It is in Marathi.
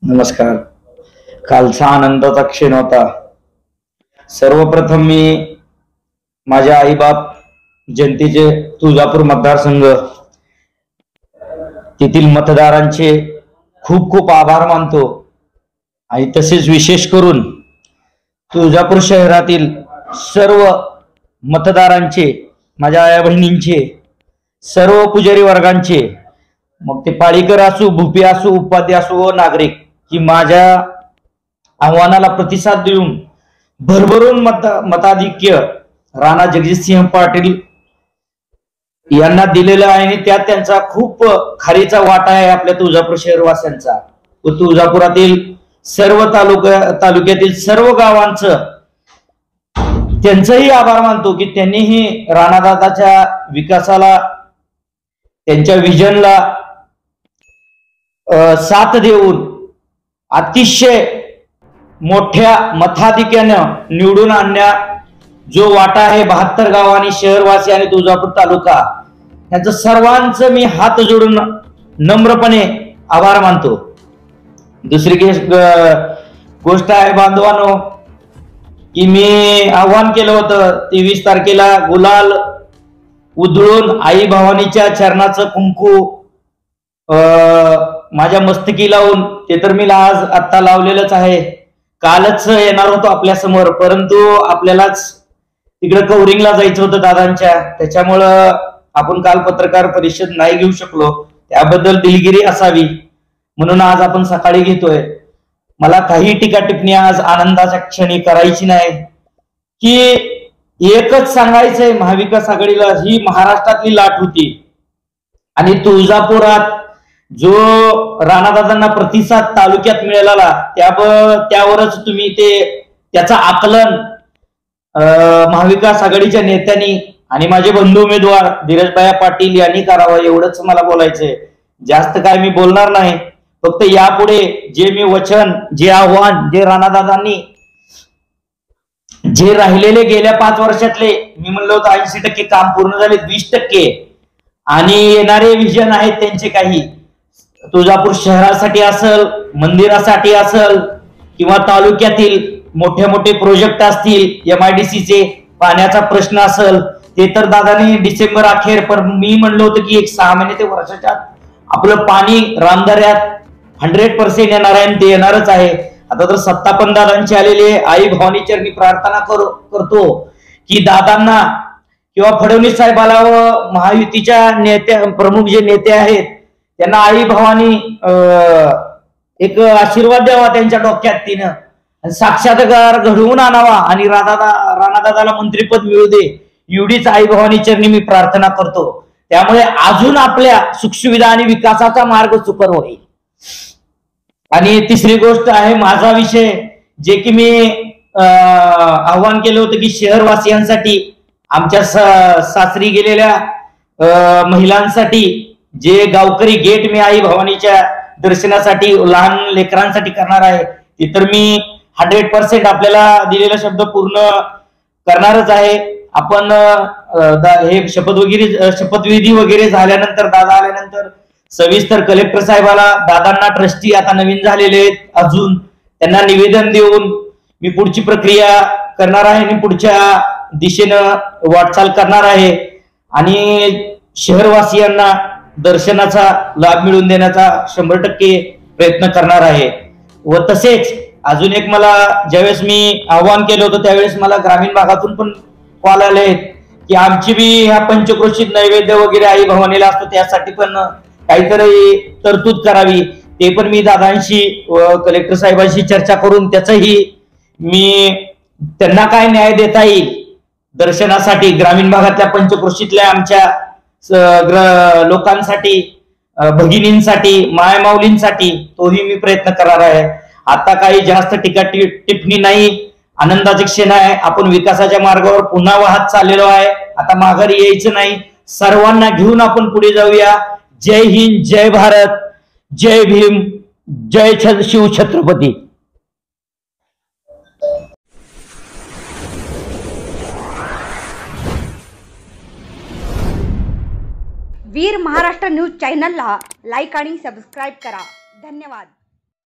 नमस्कार. कालचा आनंदाचा क्षण होता. सर्वप्रथम मी माझ्या आईबाप जनतेचे तुळजापूर मतदारसंघ तेथील मतदारांचे खूप खूप आभार मानतो आणि तसेच विशेष करून तुळजापूर शहरातील सर्व मतदारांचे, माझ्या आया बहिणींचे, सर्व पुजारी वर्गांचे, मग ते पाळीकर असो, भुपी असो, उपाध्ये असो व नागरिक, की माझ्या आव्हानाला प्रतिसाद देऊन भरभरून मताधिक्य राणा जगजितसिंह पाटील यांना दिलेला आहे आणि त्यात त्यांचा खूप खारीचा वाटा आहे आपल्या तुळजापूर शहरवासियांचा व तुळजापुरातील सर्व तालुक्यातील सर्व गावांचं त्यांचाही आभार मानतो की त्यांनीही राणादादाच्या विकासाला, त्यांच्या विजनला साथ देऊन अतिशय मोठ्या मताधिक्यानं निवडून आणण्या जो वाटा आहे 72 गावांनी, शहरवासी आणि तुळजापूर तालुका, त्यांचं सर्वांचं मी हात जोडून नम्रपणे आभार मानतो. दुसरी गोष्ट आहे बांधवांनो, की मी आव्हान केलं होतं 23 तारखेला गुलाल उधळून आई भवानीच्या चरणाचं कुंकू माझ्या मस्तकी लावून, ते तर मी आज आता लावलेलंच आहे. कालच येणार होतो आपल्या समोर, परंतु आपल्यालाच तिकडे कवरिंगला जायचं होतं दादांच्या, त्याच्यामुळं आपण काल पत्रकार परिषद नाही घेऊ शकलो. त्याबद्दल दिलगिरी असावी म्हणून आज आपण सकाळी घेतोय. मला काही टीका टिप्पणी आज आनंदाच्या क्षणी करायची नाही, की एकच सांगायचंय, महाविकास आघाडीला ही महाराष्ट्रातली लाट होती आणि तुळजापुरात जो राणादादांना प्रतिसाद तालुक्यात मिळाला त्यावरच तुम्ही त्याचा आकलन महाविकास आघाडीच्या नेत्यांनी आणि माझे बंधू उमेदवार धीरजभाई पाटील यांनी करावं, एवढंच मला बोलायचंय. जास्त काय मी बोलणार नाही. फक्त यापुढे जे मी वचन, जे आव्हान, जे राणादादांनी जे राहिलेले गेल्या 5 वर्षातले, मी म्हणलं होतं 80% काम पूर्ण झाले, 20% आणि येणारे विजन आहेत त्यांचे, काही तुळजापूर शहरासाठी असेल, मंदिरासाठी असेल किंवा तालुक्यातील मोठे मोठे प्रोजेक्ट असतील, MIDCचे पाण्याचा प्रश्न असेल, ते तर दादाने डिसेंबर अखेर, पण मी म्हणलो होतं की 6 महिने ते वर्षाच्या आपलं पाणी रामदऱ्यात 100% येणार आहे आणि ते येणारच आहे. आता तर सत्ता पण दादांची आलेली आहे. आई भवानी चरणी प्रार्थना करतो की दादांना किंवा फडणवीस साहेबाला व महायुतीच्या प्रमुख जे नेते आहेत त्यांना आई भवानी एक आशीर्वाद द्यावा त्यांच्या डोक्यात, तिनं साक्षात्कार घडवून आणावा आणि राणादादाला मंत्रिपद मिळू दे, एवढीच आई भवानी चरणी मी प्रार्थना करतो. त्यामुळे अजून आपल्या सुखसुविधा आणि विकासाचा मार्ग सुकर होईल. आणि तिसरी गोष्ट आहे माझा विषय, जे की मी आव्हान केलं होतं की शहरवासियांसाठी, आमच्या सासरी गेलेल्या महिलांसाठी जे गावकरी गेट मी आई भवानीच्या दर्शनासाठी लहान लेकरांसाठी करणार आहे, ते तर मी 100% आपल्याला दिलेला शब्द पूर्ण करणारच आहे. आपण हे शपथविधी वगैरे झाल्यानंतर, दादा आल्यानंतर सविस्तर कलेक्टर साहेबाला, दादांना ट्रस्टी आता नवीन झालेले आहेत, अजून त्यांना निवेदन देऊन मी पुढची प्रक्रिया करणार आहे आणि पुढच्या दिशेनं वाटचाल करणार आहे आणि शहरवासियांना दर्शनाचा लाभ मिळवून देण्याचा 100% प्रयत्न करणार आहे. व तसेच अजून एक, मला ज्यावेळेस मी आव्हान केलं होतं त्यावेळेस मला ग्रामीण भागातून पण कॉल आले की आमची बी ह्या पंचक्रोशीत नैवेद्य वगैरे आई भवानीला असतो, त्यासाठी पण काहीतरी तरतूद करावी. ते पण मी दादांशी व कलेक्टर साहेबांशी चर्चा करून त्याचंही मी त्यांना काय न्याय देता येईल दर्शनासाठी, ग्रामीण भागातल्या पंचक्रोशीतल्या आमच्या लोकांसाठी, भगिनींसाठी, मायमाऊलींसाठी, तोही मी प्रयत्न करणार आहे. आता काही जास्त टीका टिप्पणी नाही, आनंदाचे क्षण आहे. आपण विकासाच्या मार्गावर पुन्हा वाहत चाललेलो आहे. आता माघारी यायचं नाही. सर्वांना घेऊन आपण पुढे जाऊया. जय हिंद, जय भारत, जय भीम, जय शिवछत्रपती. वीर महाराष्ट्र न्यूज चॅनलला लाईक आणि सबस्क्राईब करा. धन्यवाद.